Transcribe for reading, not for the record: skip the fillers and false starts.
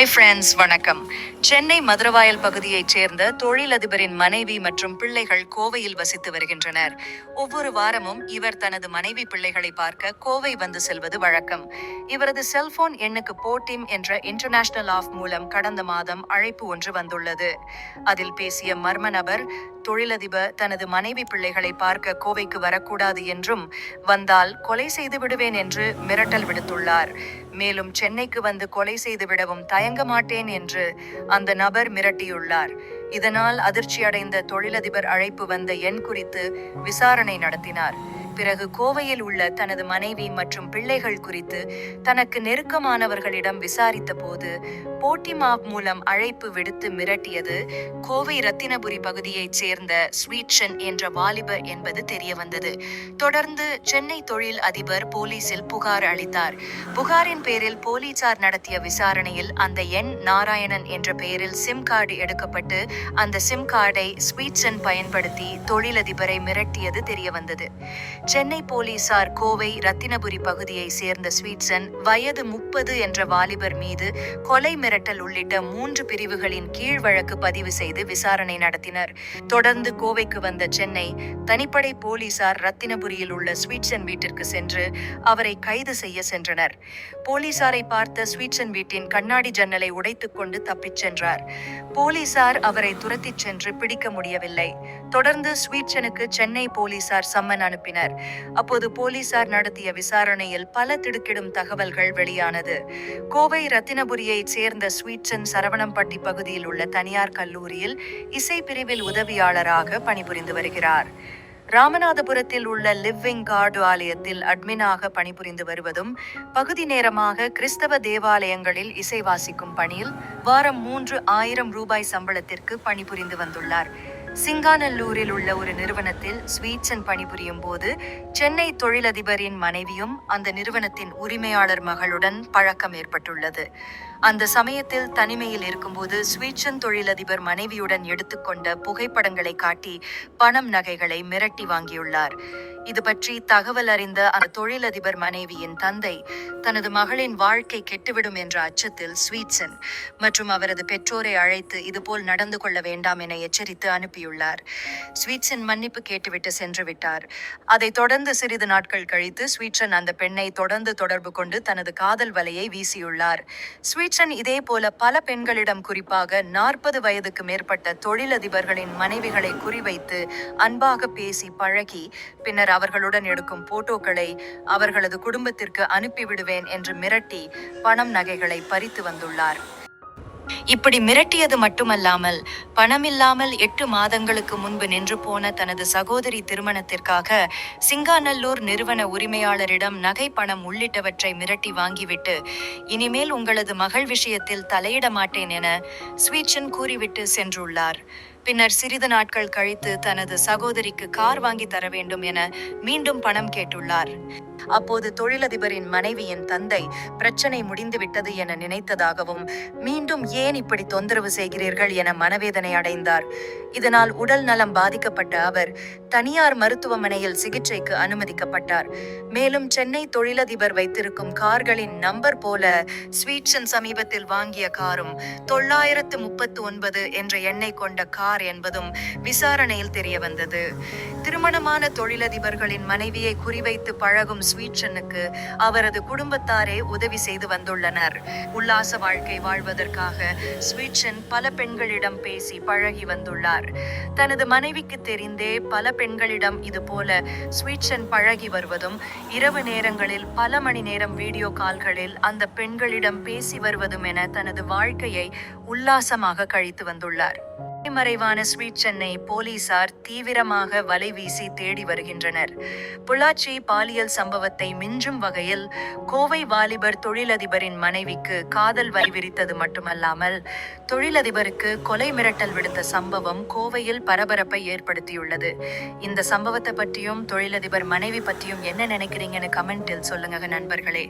Hi friends, வணக்கம். சென்னை மதுரவாயல் பகுதியைச் சேர்ந்த தொழிலதிபரின் மனைவி மற்றும் பிள்ளைகள் கோவையில் வசித்து வருகின்றனர். ஒவ்வொரு வாரமும் இவர் தனது மனைவி பிள்ளைகளை பார்க்க கோவை வந்து செல்வது வழக்கம். இவரது செல்போன் எண்ணுக்கு போட்டிம் என்ற இன்டர்நேஷனல் ஆஃப் மூலம் கடந்த மாதம் அழைப்பு ஒன்று வந்துள்ளது. அதில் பேசிய மர்ம நபர், தொழிலதிபர் தனது மனைவி பிள்ளைகளை பார்க்க கோவைக்கு வரக்கூடாது என்றும், வந்தால் கொலை செய்து விடுவேன் என்று மிரட்டல் விடுத்துள்ளார். மேலும் சென்னைக்கு வந்து கொலை செய்து விடவும் தயங்க மாட்டேன் என்று அந்த நபர் மிரட்டியுள்ளார். இதனால் அதிர்ச்சியடைந்த தொழிலதிபர் அழைப்பு வந்த எண் குறித்து விசாரணை நடத்தினார். பிறகு கோவையில் உள்ள தனது மனைவி மற்றும் பிள்ளைகள் குறித்து தனக்கு நெருக்கமானவர்களிடம் விசாரித்த போது போட்டிமாப் மூலம் அழைப்பு விடுத்து மிரட்டியது கோவை ரத்தினபுரி பகுதியைச் சேர்ந்த ஸ்வீட்சன் என்ற வாலிபர் என்பது தெரியவந்தது. தொடர்ந்து சென்னை தொழில் அதிபர் போலீசில் புகார் அளித்தார். புகாரின் பேரில் போலீசார் நடத்திய விசாரணையில் அந்த எண் நாராயணன் என்ற பெயரில் சிம் கார்டு எடுக்கப்பட்டு அந்த சிம் கார்டை ஸ்வீட்சன் பயன்படுத்தி தொழிலதிபரை மிரட்டியது தெரியவந்தது. சென்னை போலீசார் கோவை ரத்தினபுரி பகுதியை சேர்ந்த ஸ்வீட்சன் வயது 30 என்ற வாலிபர் மீது கொலை மிரட்டல் உள்ளிட்ட 3 பிரிவுகளின் கீழ் வழக்கு பதிவு செய்து விசாரணை நடத்தினர். தொடர்ந்து கோவைக்கு வந்த சென்னை தனிப்படை போலீசார் ரத்தினபுரியில் உள்ள ஸ்வீட்சன் வீட்டிற்கு சென்று அவரை கைது செய்ய சென்றனர். போலீசாரை பார்த்த ஸ்வீட்சன் வீட்டின் கண்ணாடி ஜன்னலை உடைத்துக் கொண்டு தப்பிச் சென்றார். போலீசார் அவரை துரத்திச் சென்று பிடிக்க முடியவில்லை. தொடர்ந்து ஸ்வீட்சனுக்கு சென்னை போலீசார் சம்மன் அனுப்பினர். அப்போது போலீசார் நடத்திய விசாரணையில் பல திடுக்கிடும் தகவல்கள் வெளியானது. கோவை ரத்தினபுரியைச் சேர்ந்த ஸ்வீட்சன் சரவணம்பட்டி பகுதியில் உள்ள தனியார் கல்லூரியில் இசை பிரிவில் உதவியாளராக பணிபுரிந்து வருகிறார். ராமநாதபுரத்தில் உள்ள லிவ்விங் காட் ஆலயத்தில் அட்மினாக பணிபுரிந்து வருவதும், பகுதி நேரமாக கிறிஸ்தவ தேவாலயங்களில் இசை வாசிக்கும் பணியில் வாரம் 3,000 ரூபாய் சம்பளத்திற்கு பணிபுரிந்து வந்துள்ளார். சிங்காநல்லூரில் உள்ள ஒரு நிறுவனத்தில் ஸ்வீட்சன் பணிபுரியும் போது சென்னை தொழிலதிபரின் மனைவியும் அந்த நிறுவனத்தின் உரிமையாளர் மகளுடன் பழக்கம் ஏற்பட்டுள்ளது. அந்த சமயத்தில் தனிமையில் இருக்கும்போது ஸ்வீட்சன் தொழிலதிபர் மனைவியுடன் எடுத்துக்கொண்ட புகைப்படங்களை காட்டி பணம், நகைகளை மிரட்டி வாங்கியுள்ளார். இது பற்றி தகவல் அறிந்த அந்த தொழிலதிபர் மனைவியின் தந்தை தனது மகளின் வாழ்க்கை கெட்டுவிடும் என்ற அச்சத்தில் ஸ்வீட்சன் மற்றும் அவரது பெற்றோரை அழைத்து இதுபோல் நடந்து கொள்ள வேண்டாம் என எச்சரித்து அனுப்பியுள்ளார். ஸ்வீட்சன் மன்னிப்பு கேட்டுவிட்டு சென்று விட்டார். அதைத் தொடர்ந்து சிறிது நாட்கள் கழித்து ஸ்வீட்சன் அந்த பெண்ணை தொடர்ந்து தொடர்பு கொண்டு தனது காதல் வலையை வீசியுள்ளார். ஸ்வீட்சன் இதே போல பல பெண்களிடம், குறிப்பாக 40 வயதுக்கு மேற்பட்ட தொழிலதிபர்களின் மனைவிகளை குறிவைத்து அன்பாக பேசி பழகி பின்னர் அவர்களுடன் எடுக்கும் போட்டோக்களை அவர்களது குடும்பத்திற்கு அனுப்பிவிடுவேன் என்று மிரட்டி பணம், நகைகளை பறித்து வந்துள்ளார். இப்படி மிரட்டியது மட்டுமல்லாமல், பணமில்லாமல் 8 மாதங்களுக்கு முன்பு நின்று போன தனது சகோதரி திருமணத்திற்காக சிங்காநல்லூர் நிறுவன உரிமையாளரிடம் நகை, பணம் உள்ளிட்டவற்றை மிரட்டி வாங்கிவிட்டு இனிமேல் உங்களது மகள் விஷயத்தில் தலையிட மாட்டேன் என ஸ்வீட்சன் கூறிவிட்டு சென்றுள்ளார். பின்னர் சிறிது நாட்கள் கழித்து தனது சகோதரிக்கு கார் வாங்கி தர வேண்டும் என மீண்டும் பணம் கேட்டுள்ளார். அப்போது தொழிலதிபரின் மனைவியின் தந்தை பிரச்சனை முடிந்துவிட்டது என நினைத்ததாகவும், மீண்டும் ஏன் இப்படி தொந்தரவு செய்கிறீர்கள் என மனவேதனை அடைந்தார். இதனால் உடல் நலம் பாதிக்கப்பட்ட அவர் தனியார் மருத்துவமனையில் சிகிச்சைக்கு அனுமதிக்கப்பட்டார். மேலும் சென்னை தொழிலதிபர் வைத்திருக்கும் கார்களின் நம்பர் போல ஸ்வீட்சன் சமீபத்தில் வாங்கிய காரும் 939 என்ற எண்ணை கொண்ட கார் என்பதும் விசாரணையில் தெரியவந்தது. திருமணமான தொழிலதிபர்களின் மனைவியை குறிவைத்து பழகும் ஸ்வீட்சனுக்கு அவரது குடும்பத்தாரே உதவி செய்து வந்துள்ளனர். உல்லாச வாழ்க்கை வாழ்வதற்காக ஸ்வீட்சன் பல பெண்களிடம் பேசி பழகி வந்துள்ளார். தனது மனைவிக்கு தெரிந்தே பல பெண்களிடம் இதுபோல ஸ்வீட்சன் பழகி வருவதும், இரவு நேரங்களில் பல மணி நேரம் வீடியோ கால்களில் அந்த பெண்களிடம் பேசி வருவதும் என தனது வாழ்க்கையை உல்லாசமாக கழித்து வந்துள்ளார். மறைவான ஸ்வீட்சனை போலீசார் தீவிரமாக வலை வீசி தேடி வருகின்றனர். பொள்ளாச்சி பாலியல் சம்பவத்தை மிஞ்சும் வகையில் கோவை வாலிபர் தொழிலதிபரின் மனைவிக்கு காதல் வலை விரித்தது மட்டுமல்லாமல் தொழிலதிபருக்கு கொலை மிரட்டல் விடுத்த சம்பவம் கோவையில் பரபரப்பை ஏற்படுத்தியுள்ளது. இந்த சம்பவத்தை பற்றியும் தொழிலதிபர் மனைவி பற்றியும் என்ன நினைக்கிறீங்கன்னு கமெண்டில் சொல்லுங்க நண்பர்களே.